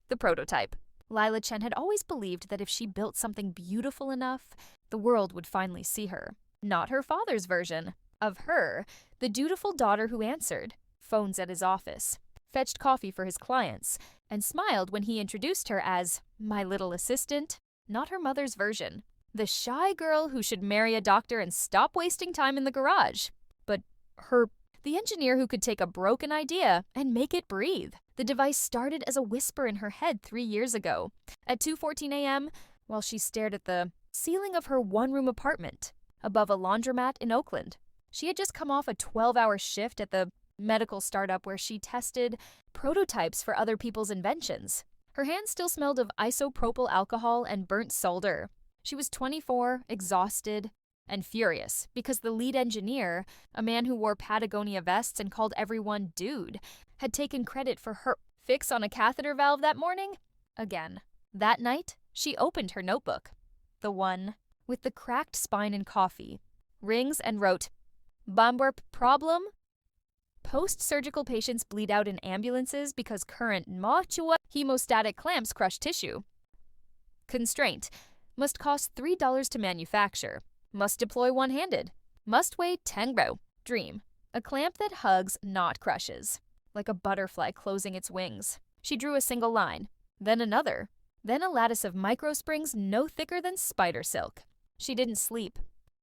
The prototype. Lila Chen had always believed that if she built something beautiful enough, the world would finally see her. Not her father's version. Of her, the dutiful daughter who answered, phones at his office, fetched coffee for his clients, and smiled when he introduced her as my little assistant. Not her mother's version. The shy girl who should marry a doctor and stop wasting time in the garage. But her. The engineer who could take a broken idea and make it breathe. The device started as a whisper in her head 3 years ago. At 2:14 a.m., while she stared at the ceiling of her one-room apartment above a laundromat in Oakland. She had just come off a 12-hour shift at the medical startup where she tested prototypes for other people's inventions. Her hands still smelled of isopropyl alcohol and burnt solder. She was 24, exhausted, and furious because the lead engineer, a man who wore Patagonia vests and called everyone dude, had taken credit for her fix on a catheter valve that morning. Again. That night, she opened her notebook, the one with the cracked spine and coffee, rings, and wrote, "Bomberp problem? Post-surgical patients bleed out in ambulances because current hemostatic clamps crush tissue. Constraint. Must cost $3 to manufacture. Must deploy one-handed. Must weigh 10 gro. Dream. A clamp that hugs, not crushes. Like a butterfly closing its wings." She drew a single line, then another, then a lattice of microsprings no thicker than spider silk. She didn't sleep.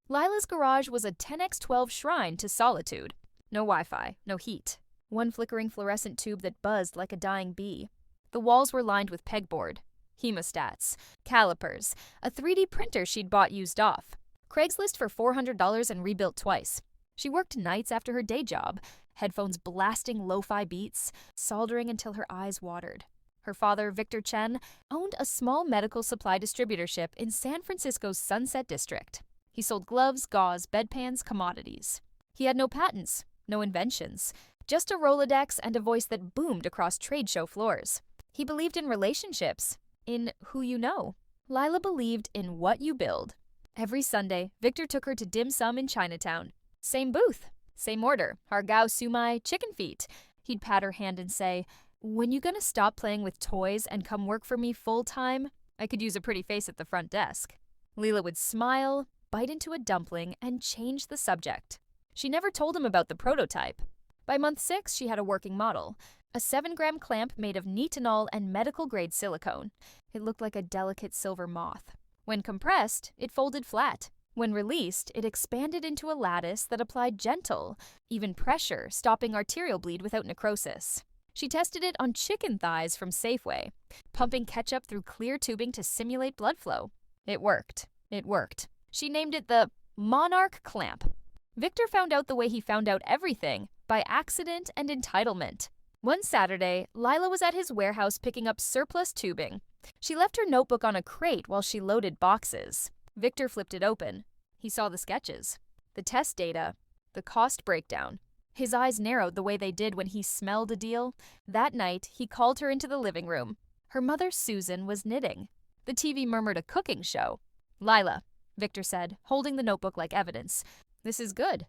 Lila's garage was a 10x12 shrine to solitude. No Wi-Fi, no heat. One flickering fluorescent tube that buzzed like a dying bee. The walls were lined with pegboard, hemostats, calipers, a 3D printer she'd bought used off. Craigslist for $400 and rebuilt twice. She worked nights after her day job, headphones blasting lo-fi beats, soldering until her eyes watered. Her father, Victor Chen, owned a small medical supply distributorship in San Francisco's Sunset District. He sold gloves, gauze, bedpans, commodities. He had no patents, no inventions, just a Rolodex and a voice that boomed across trade show floors. He believed in relationships, in who you know. Lila believed in what you build. Every Sunday, Victor took her to dim sum in Chinatown. Same booth, same order, hargao sumai, chicken feet. He'd pat her hand and say, "When you gonna stop playing with toys and come work for me full-time? I could use a pretty face at the front desk." Lila would smile, bite into a dumpling, and change the subject. She never told him about the prototype. By month 6, she had a working model, a 7-gram clamp made of nitinol and medical-grade silicone. It looked like a delicate silver moth. When compressed, it folded flat. When released, it expanded into a lattice that applied gentle, even pressure, stopping arterial bleed without necrosis. She tested it on chicken thighs from Safeway, pumping ketchup through clear tubing to simulate blood flow. It worked. It worked. She named it the Monarch Clamp. Victor found out the way he found out everything, by accident and entitlement. One Saturday, Lila was at his warehouse picking up surplus tubing. She left her notebook on a crate while she loaded boxes. Victor flipped it open. He saw the sketches, the test data, the cost breakdown. His eyes narrowed the way they did when he smelled a deal. That night, he called her into the living room. Her mother, Susan, was knitting. The TV murmured a cooking show. "Lila," Victor said, holding the notebook like evidence. "This is good.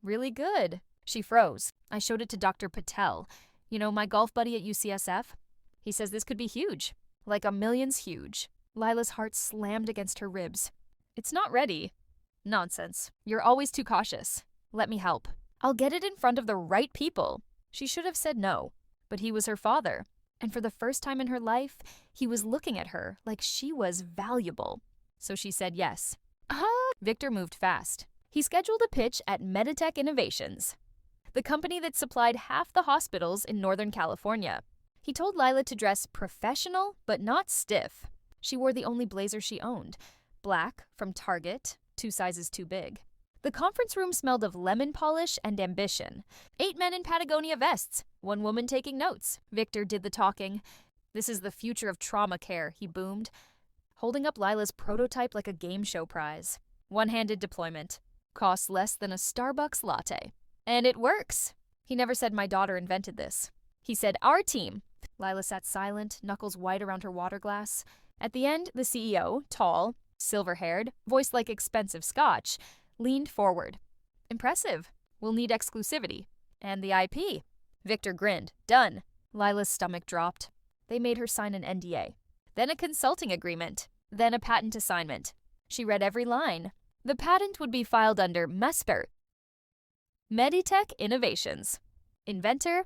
Really good." She froze. "I showed it to Dr. Patel. You know, my golf buddy at UCSF? He says this could be huge. Like a million's huge." Lila's heart slammed against her ribs. "It's not ready." "Nonsense. You're always too cautious. Let me help. I'll get it in front of the right people." She should have said no, but he was her father. And for the first time in her life, he was looking at her like she was valuable. So she said yes. Victor moved fast. He scheduled a pitch at Meditech Innovations, the company that supplied half the hospitals in Northern California. He told Lila to dress professional, but not stiff. She wore the only blazer she owned, black, from Target, 2 sizes too big. The conference room smelled of lemon polish and ambition. 8 men in Patagonia vests, 1 woman taking notes. Victor did the talking. "This is the future of trauma care," he boomed, holding up Lila's prototype like a game show prize. One-handed deployment. Costs less than a Starbucks latte. And it works. He never said my daughter invented this. He said our team. Lila sat silent, knuckles white around her water glass. At the end, the CEO, tall, silver-haired, voiced like expensive scotch, leaned forward. "Impressive. We'll need exclusivity. And the IP." Victor grinned. "Done." Lila's stomach dropped. They made her sign an NDA, then a consulting agreement, then a patent assignment. She read every line. The patent would be filed under MESPER, Meditech Innovations. Inventor,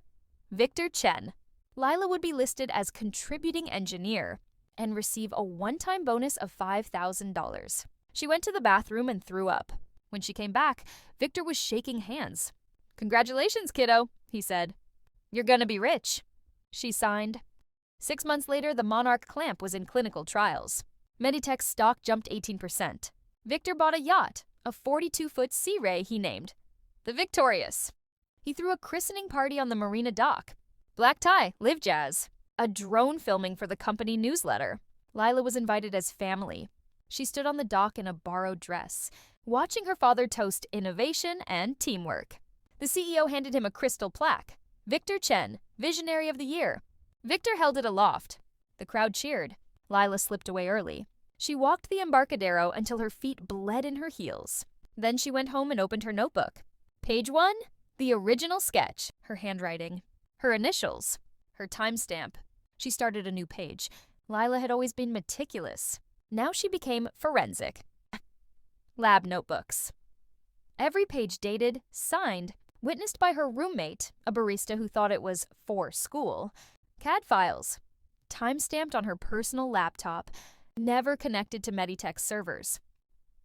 Victor Chen. Lila would be listed as contributing engineer and receive a one-time bonus of $5,000. She went to the bathroom and threw up. When she came back, Victor was shaking hands. "Congratulations, kiddo," he said. "You're gonna be rich." She signed. 6 months later, the Monarch clamp was in clinical trials. Meditech's stock jumped 18%. Victor bought a yacht, a 42-foot Sea Ray he named the Victorious. He threw a christening party on the marina dock. Black tie, live jazz. A drone filming for the company newsletter. Lila was invited as family. She stood on the dock in a borrowed dress, watching her father toast innovation and teamwork. The CEO handed him a crystal plaque. Victor Chen, Visionary of the Year. Victor held it aloft. The crowd cheered. Lila slipped away early. She walked the Embarcadero until her feet bled in her heels. Then she went home and opened her notebook. Page 1, the original sketch, her handwriting. Her initials, her timestamp. She started a new page. Lila had always been meticulous. Now she became forensic. Lab notebooks. Every page dated, signed, witnessed by her roommate, a barista who thought it was for school. CAD files, time-stamped on her personal laptop, never connected to Meditech servers.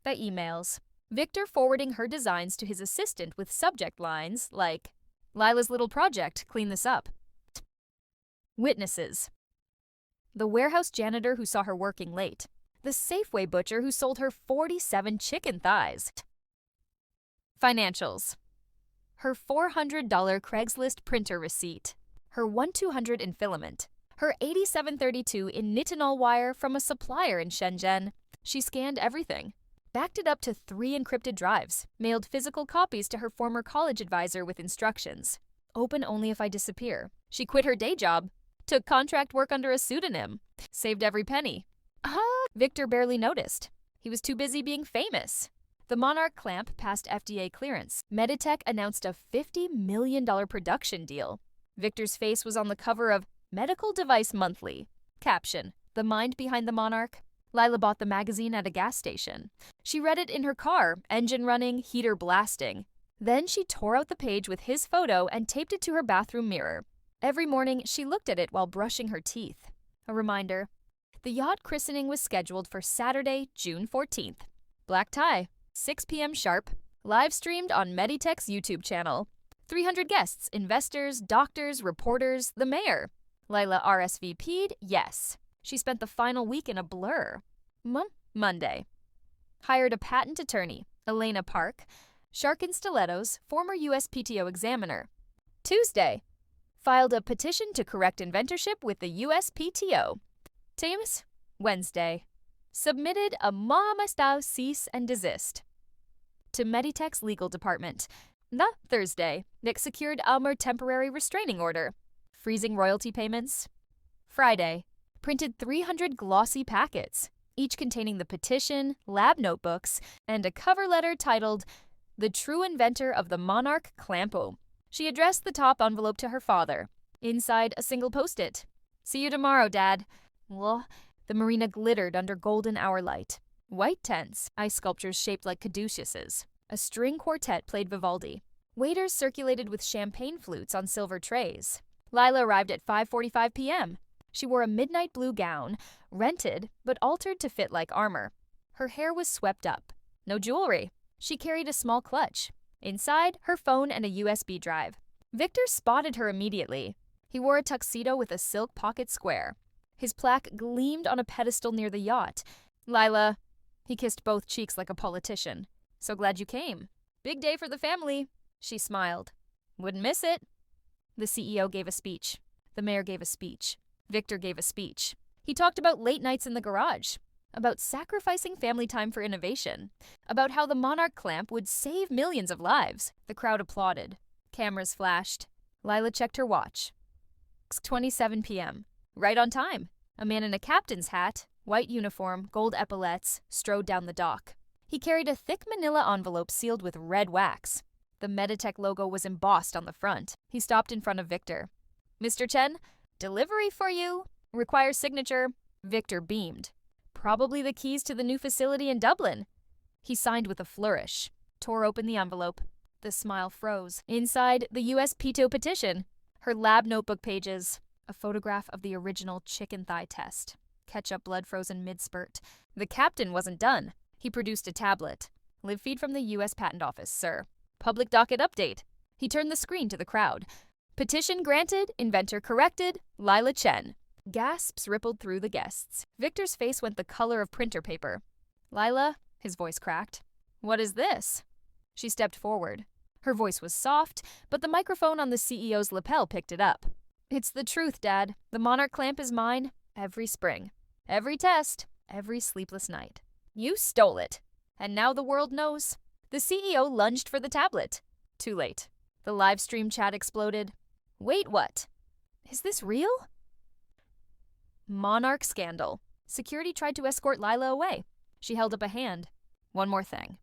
The emails. Victor forwarding her designs to his assistant with subject lines like, "Lila's little project, clean this up." Witnesses. The warehouse janitor who saw her working late. The Safeway butcher who sold her 47 chicken thighs. Financials. Her $400 Craigslist printer receipt. Her 1/200 in filament. Her 8732 in nitinol wire from a supplier in Shenzhen. She scanned everything. Backed it up to 3 encrypted drives. Mailed physical copies to her former college advisor with instructions. Open only if I disappear. She quit her day job. Took contract work under a pseudonym. Saved every penny. Victor barely noticed. He was too busy being famous. The Monarch clamp passed FDA clearance. Meditech announced a $50 million production deal. Victor's face was on the cover of Medical Device Monthly. Caption, "The mind behind the Monarch." Lila bought the magazine at a gas station. She read it in her car, engine running, heater blasting. Then she tore out the page with his photo and taped it to her bathroom mirror. Every morning, she looked at it while brushing her teeth. A reminder. The yacht christening was scheduled for Saturday, June 14th. Black tie, 6 p.m. sharp. Live streamed on Meditech's YouTube channel. 300 guests, investors, doctors, reporters, the mayor. Lila RSVP'd, yes. She spent the final week in a blur. Monday. Hired a patent attorney, Elena Park. Shark in Stilettos, former USPTO examiner. Tuesday. Filed a petition to correct inventorship with the USPTO. Teams, Wednesday. Submitted a Mama-style cease and desist to Meditech's legal department. The Thursday. Nick secured a temporary restraining order. Freezing royalty payments. Friday. Printed 300 glossy packets, each containing the petition, lab notebooks, and a cover letter titled, "The True Inventor of the Monarch Clampo." She addressed the top envelope to her father. Inside, a single post-it. "See you tomorrow, Dad." Well, the marina glittered under golden hour light. White tents, ice sculptures shaped like caduceuses. A string quartet played Vivaldi. Waiters circulated with champagne flutes on silver trays. Lila arrived at 5:45 p.m. She wore a midnight blue gown, rented, but altered to fit like armor. Her hair was swept up. No jewelry. She carried a small clutch. Inside, her phone and a USB drive. Victor spotted her immediately. He wore a tuxedo with a silk pocket square. His plaque gleamed on a pedestal near the yacht. "Lila," he kissed both cheeks like a politician. "So glad you came. Big day for the family." She smiled. "Wouldn't miss it." The CEO gave a speech. The mayor gave a speech. Victor gave a speech. He talked about late nights in the garage, about sacrificing family time for innovation, about how the Monarch clamp would save millions of lives. The crowd applauded. Cameras flashed. Lila checked her watch. 6:27 p.m. Right on time. A man in a captain's hat, white uniform, gold epaulettes, strode down the dock. He carried a thick manila envelope sealed with red wax. The Meditech logo was embossed on the front. He stopped in front of Victor. "Mr. Chen, delivery for you." Requires signature. Victor beamed. Probably the keys to the new facility in Dublin. He signed with a flourish, tore open the envelope. The smile froze. Inside, the U.S. Pito petition. Her lab notebook pages. A photograph of the original chicken thigh test. Ketchup blood frozen mid-spurt. The captain wasn't done. He produced a tablet. Live feed from the U.S. Patent Office, sir. Public docket update. He turned the screen to the crowd. Petition granted, inventor corrected, Lila Chen. Gasps rippled through the guests. Victor's face went the color of printer paper. Lila, his voice cracked. What is this? She stepped forward. Her voice was soft, but the microphone on the CEO's lapel picked it up. It's the truth, Dad. The Monarch clamp is mine every spring. Every test. Every sleepless night. You stole it. And now the world knows. The CEO lunged for the tablet. Too late. The live stream chat exploded. Wait, what? Is this real? Monarch scandal. Security tried to escort Lila away. She held up a hand. One more thing.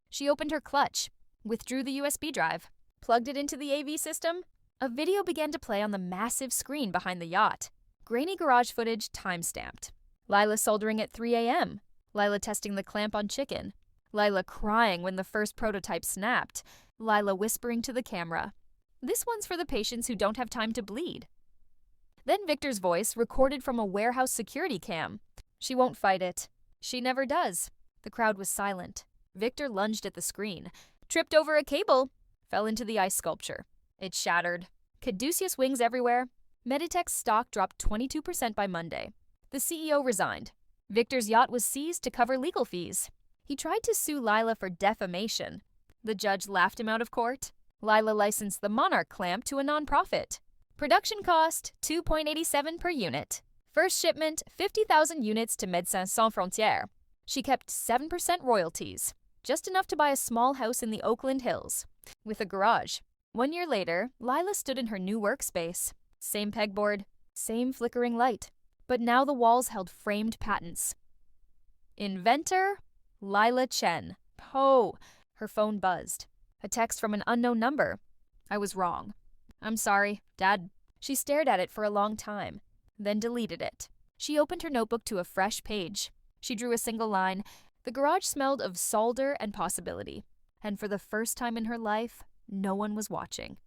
She opened her clutch, withdrew the USB drive, plugged it into the AV system. A video began to play on the massive screen behind the yacht. Grainy garage footage time-stamped. Lila soldering at 3 a.m. Lila testing the clamp on chicken. Lila crying when the first prototype snapped. Lila whispering to the camera. This one's for the patients who don't have time to bleed. Then Victor's voice, recorded from a warehouse security cam. She won't fight it. She never does. The crowd was silent. Victor lunged at the screen, tripped over a cable, fell into the ice sculpture. It shattered. Caduceus wings everywhere. Meditech's stock dropped 22% by Monday. The CEO resigned. Victor's yacht was seized to cover legal fees. He tried to sue Lila for defamation. The judge laughed him out of court. Lila licensed the Monarch clamp to a nonprofit. Production cost $2.87 per unit. First shipment 50,000 units to Médecins Sans Frontières. She kept 7% royalties, just enough to buy a small house in the Oakland Hills, with a garage. 1 year later, Lila stood in her new workspace. Same pegboard, same flickering light. But now the walls held framed patents. Inventor, Lila Chen. Oh, her phone buzzed. A text from an unknown number. I was wrong. I'm sorry, Dad. She stared at it for a long time, then deleted it. She opened her notebook to a fresh page. She drew a single line. The garage smelled of solder and possibility. And for the first time in her life, no one was watching.